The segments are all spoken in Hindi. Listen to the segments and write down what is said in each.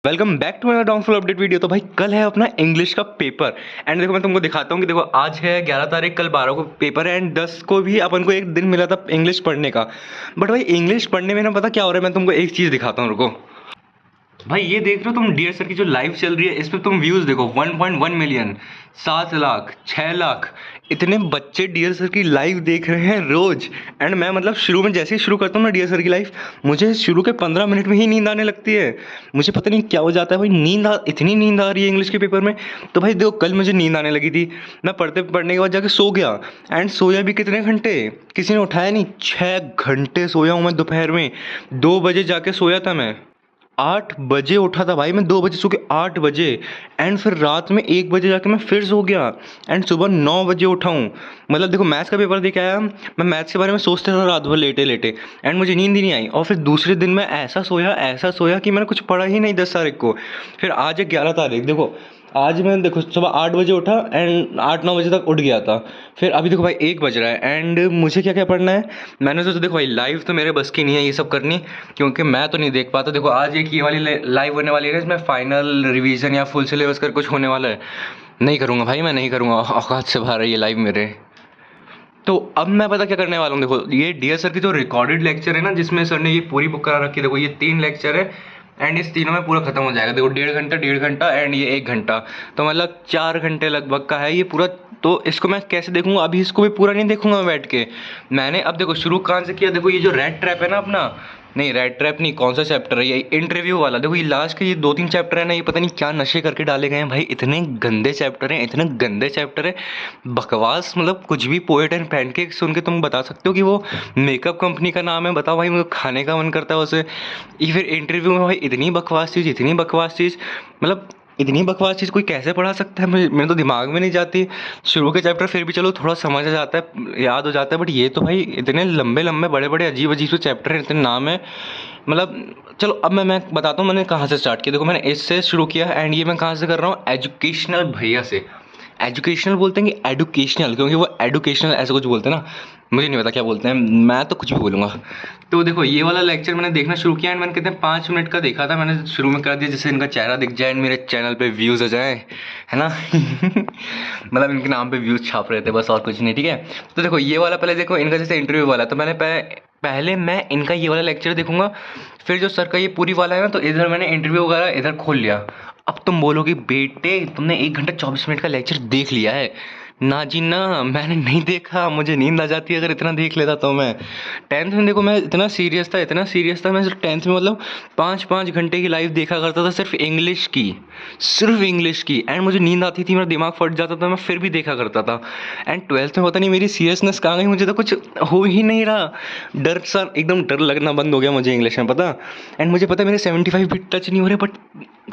Welcome back to my downfall update video. तो भाई कल है अपना इंग्लिश का पेपर एंड देखो मैं तुमको दिखाता हूँ कि देखो आज है 11 तारीख, कल 12 को पेपर है एंड 10 को भी अपन को एक दिन मिला था इंग्लिश पढ़ने का। बट भाई इंग्लिश पढ़ने में ना पता क्या हो रहा है, मैं तुमको एक चीज़ दिखाता हूँ, रुको। भाई ये देख रहे हो तुम डियर सर की जो लाइव चल रही है, इस पर तुम व्यूज देखो 1.1 मिलियन, 7 लाख, 6 लाख। इतने बच्चे डियर सर की लाइव देख रहे हैं रोज। एंड मैं मतलब शुरू में जैसे ही शुरू करता हूँ ना डियर सर की लाइव, मुझे शुरू के 15 मिनट में ही नींद आने लगती है। मुझे पता नहीं क्या हो जाता है भाई, इतनी नींद आ रही है इंग्लिश के पेपर में। तो भाई देखो कल मुझे नींद आने लगी थी, मैं पढ़ते पढ़ने के बाद जाके सो गया। एंड सोया भी कितने घंटे, किसी ने उठाया नहीं, 6 घंटे सोया हूँ मैं दोपहर में। 2 बजे जाके सोया था मैं, 8 बजे उठा था भाई मैं, 2 बजे सो के 8 बजे। एंड फिर रात में 1 बजे जाके मैं फिर सो गया एंड सुबह 9 बजे उठा हूँ। मतलब देखो मैथ्स का पेपर दे के आया, मैं मैथ्स के बारे में सोचते रहा रात भर लेटे लेटे एंड मुझे नींद ही नहीं आई। और फिर दूसरे दिन मैं ऐसा सोया कि मैंने कुछ पढ़ा ही नहीं 10 तारीख को। फिर आज है 11 तारीख, देखो आज मैं देखो सुबह 8 बजे उठा एंड 8-9 बजे तक उठ गया था। फिर अभी देखो भाई 1 बज रहा है एंड मुझे क्या क्या पढ़ना है। मैंने सोचा देखो भाई लाइव तो मेरे बस की नहीं है ये सब करनी, क्योंकि मैं तो नहीं देख पाता। देखो आज एक ये वाली लाइव होने वाली है, इसमें फाइनल रिवीजन या फुल सिलेबस कर कुछ होने वाला है। नहीं करूँगा भाई, मैं नहीं करूँगा, औकात से बाहर है ये लाइव मेरे। तो अब मैं पता क्या करने वाला हूँ, देखो ये डियर सर की जो रिकॉर्डेड लेक्चर है ना, जिसमें सर ने ये पूरी बुक करा रखी है, देखो ये 3 लेक्चर है एंड इस तीनों में पूरा खत्म हो जाएगा। देखो 1.5 घंटा एंड ये 1 घंटा, तो मतलब 4 घंटे लगभग का है ये पूरा। तो इसको मैं कैसे देखूंगा, अभी इसको भी पूरा नहीं देखूंगा मैं बैठ के। मैंने अब देखो शुरू कहाँ से किया, देखो ये जो रेड ट्रैप है ना अपना, नहीं रेड ट्रैप नहीं, कौन सा चैप्टर है ये, इंटरव्यू वाला। देखो ये लास्ट के ये 2-3 चैप्टर है ना, ये पता नहीं क्या नशे करके डाले गए हैं भाई, इतने गंदे चैप्टर हैं, इतने गंदे चैप्टर है, बकवास। मतलब कुछ भी पोएट एंड पैनकेक सुन के तुम बता सकते हो कि वो मेकअप कंपनी का नाम है, बताओ भाई मुझे खाने का मन करता है उसे। ये फिर इंटरव्यू में भाई इतनी बकवास चीज़, इतनी बकवास चीज़, मतलब इतनी बकवास चीज़ कोई कैसे पढ़ा सकता है, मेरे तो दिमाग में नहीं जाती। शुरू के चैप्टर फिर भी चलो थोड़ा समझ आ जाता है, याद हो जाता है, बट ये तो भाई इतने लंबे लंबे बड़े बड़े अजीब अजीब से चैप्टर हैं, इतने नाम है। मतलब चलो अब मैं बताता हूँ मैंने कहाँ से स्टार्ट किया। देखो मैंने इससे शुरू किया एंड ये मैं कहाँ से कर रहा हूँ, एजुकेशनल भैया से। एजुकेशनल बोलते हैं कि एडुकेशनल, क्योंकि वो एडुकेशनल ऐसा कुछ बोलते हैं ना, मुझे नहीं पता क्या बोलते हैं, मैं तो कुछ भी बोलूँगा। तो देखो ये वाला लेक्चर मैंने देखना शुरू किया एंड मैंने कितने 5 मिनट का देखा था, मैंने शुरू में कर दिया जिससे इनका चेहरा दिख जाए एंड मेरे चैनल पे व्यूज़ आ जाए, है ना। मतलब इनके नाम पे व्यूज़ छाप रहे थे बस, और कुछ नहीं, ठीक है। तो देखो ये वाला पहले देखो इनका जैसे इंटरव्यू वाला, तो मैंने पहले मैं इनका ये वाला लेक्चर देखूंगा, फिर जो सर का ये पूरी वाला है ना, तो इधर मैंने इंटरव्यू वगैरह इधर खोल लिया। अब तुम बोलोगे बेटे तुमने 1 घंटा 24 मिनट का लेक्चर देख लिया है। ना जी ना, मैंने नहीं देखा, मुझे नींद आ जाती अगर इतना देख लेता तो मैं। टेंथ में देखो मैं इतना सीरियस था, इतना सीरियस था, मैं सिर्फ टेंथ में मतलब 5-5 घंटे की लाइव देखा करता था, सिर्फ इंग्लिश की, सिर्फ इंग्लिश की। एंड मुझे नींद आती थी, मेरा दिमाग फट जाता था, मैं फिर भी देखा करता था। एंड ट्वेल्थ में पता नहीं मेरी सीरियसनेस कहाँ गई, मुझे तो कुछ हो ही नहीं रहा, डर सा एकदम डर लगना बंद हो गया मुझे इंग्लिश में, पता। एंड मुझे पता है मेरे 75 भी टच नहीं हो रहे, बट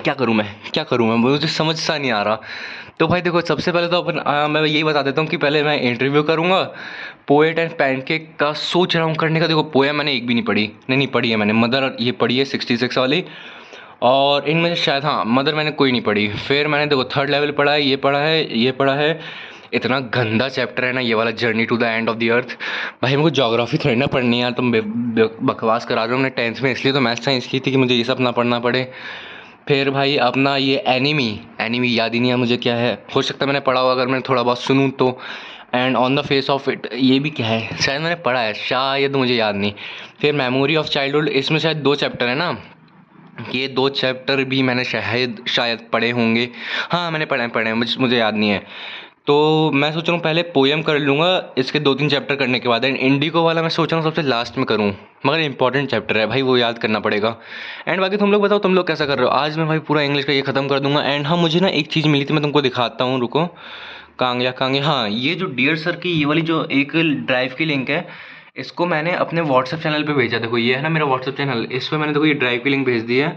क्या करूँ मैं, मुझे समझ सा नहीं आ रहा। तो भाई देखो सबसे पहले तो मैं यही बता देता हूँ कि पहले मैं इंटरव्यू करूँगा। पोएट एंड पैनकेक का सोच रहा हूँ करने का। देखो पोएम मैंने एक भी नहीं पढ़ी, नहीं पढ़ी है मैंने, मदर ये पढ़ी है 66 वाली, और इनमें से शायद हाँ मदर मैंने कोई नहीं पढ़ी। फिर मैंने देखो थर्ड लेवल पढ़ा है, ये पढ़ा है। इतना गंदा चैप्टर है ना ये वाला, journey to the end of the earth. भाई मेरे को ज्योग्राफी थोड़ी ना पढ़नी है यार, तुम बकवास करा रहे हो। मैंने टेंथ में इसलिए तो मैथ साइंस ली थी कि मुझे ये सब ना पढ़ना पड़े। फिर भाई अपना ये एनीमी याद ही नहीं है मुझे क्या है, हो सकता है मैंने पढ़ा हो अगर मैं थोड़ा बहुत सुनूँ तो। And on the face of it ये भी क्या है, शायद मैंने पढ़ा है, शायद मुझे याद नहीं। फिर मेमोरी ऑफ चाइल्डहुड, इसमें शायद 2 चैप्टर है ना, ये 2 चैप्टर भी मैंने शायद शायद पढ़े होंगे। हाँ मैंने पढ़े हैं, मुझे याद नहीं है। तो मैं सोच रहा हूँ पहले पोएम कर लूँगा, इसके 2-3 चैप्टर करने के बाद। एंड इंडिको वाला मैं सोच रहा हूँ सबसे लास्ट में करूँ, मगर इंपॉर्टेंट चैप्टर है भाई, वो याद करना पड़ेगा। एंड बाकी तुम लोग बताओ तुम लोग कैसा कर रहे हो। आज मैं भाई पूरा इंग्लिश का ये ख़त्म कर दूंगा। एंड हाँ मुझे ना एक चीज़ मिली थी, मैं तुमको दिखाता हूँ, रुको। कांगे हाँ, ये जो डियर सर की ये वाली जो एक ड्राइव की लिंक है, इसको मैंने अपने व्हाट्सएप चैनल पे भेजा। देखो ये है ना मेरा व्हाट्सएप चैनल, इस पर मैंने देखो ये ड्राइव की लिंक भेज दी है।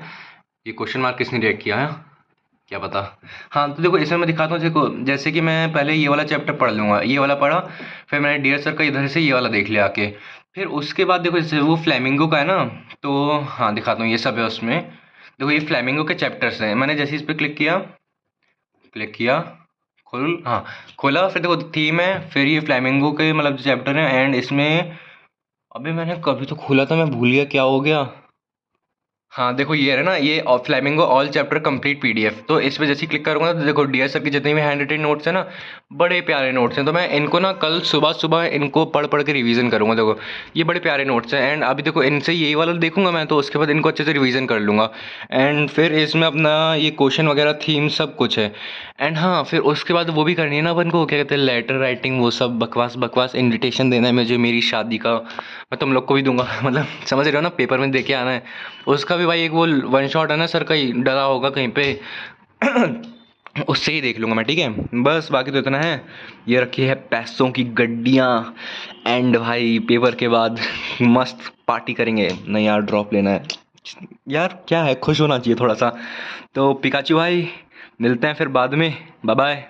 ये क्वेश्चन मार्क किसने रिएक्ट किया है, क्या पता। हाँ तो देखो इसमें मैं दिखाता हूँ, देखो जैसे कि मैं पहले ये वाला चैप्टर पढ़ लूँगा, ये वाला पढ़ा, फिर मैंने डियर सर का इधर से ये वाला देख लिया आके। फिर उसके बाद देखो जैसे वो फ्लैमिंगो का है ना, तो हाँ दिखाता हूँ, ये सब है उसमें। देखो ये फ्लैमिंगो के चैप्टर्स हैं, मैंने जैसे इस पर क्लिक किया, खोल हाँ खोला, फिर देखो थीम है, फिर ये फ्लैमिंगो के मतलब चैप्टर है। एंड इसमें अभी मैंने कभी तो खोला था, मैं भूल गया क्या हो गया। हाँ देखो ये है ना, ये flamingo all chapter complete PDF, तो इस पे जैसे ही क्लिक करूंगा तो देखो डियर सर की जितने भी हैंड रिटन नोट्स हैं ना, बड़े प्यारे नोट्स हैं। तो मैं इनको ना कल सुबह सुबह इनको पढ़ पढ़ के रिवीजन करूंगा। देखो ये बड़े प्यारे नोट्स हैं, एंड अभी देखो इनसे यही वाला देखूंगा मैं, तो उसके बाद इनको अच्छे से रिवीजन कर लूंगा। एंड फिर इसमें अपना ये क्वेश्चन वगैरह थीम सब कुछ है। एंड हाँ फिर उसके बाद वो भी करनी है ना अपन को, क्या कहते हैं, लेटर राइटिंग, वो सब बकवास बकवास इनविटेशन देना है मुझे मेरी शादी का, मैं तुम लोग को भी दूंगा मतलब समझ रहे हो ना, पेपर में दे के आना है। उसका भी भाई एक वो वन शॉट है ना सर का ही डला होगा कहीं पे उससे ही देख लूँगा मैं, ठीक है। बस बाकी तो इतना है। ये रखी है पैसों की गड्डियाँ, एंड भाई पेपर के बाद मस्त पार्टी करेंगे। नहीं यार ड्रॉप लेना है यार, क्या है, खुश होना चाहिए थोड़ा सा। तो पिकाचू भाई मिलते हैं फिर बाद में, बाय बाय।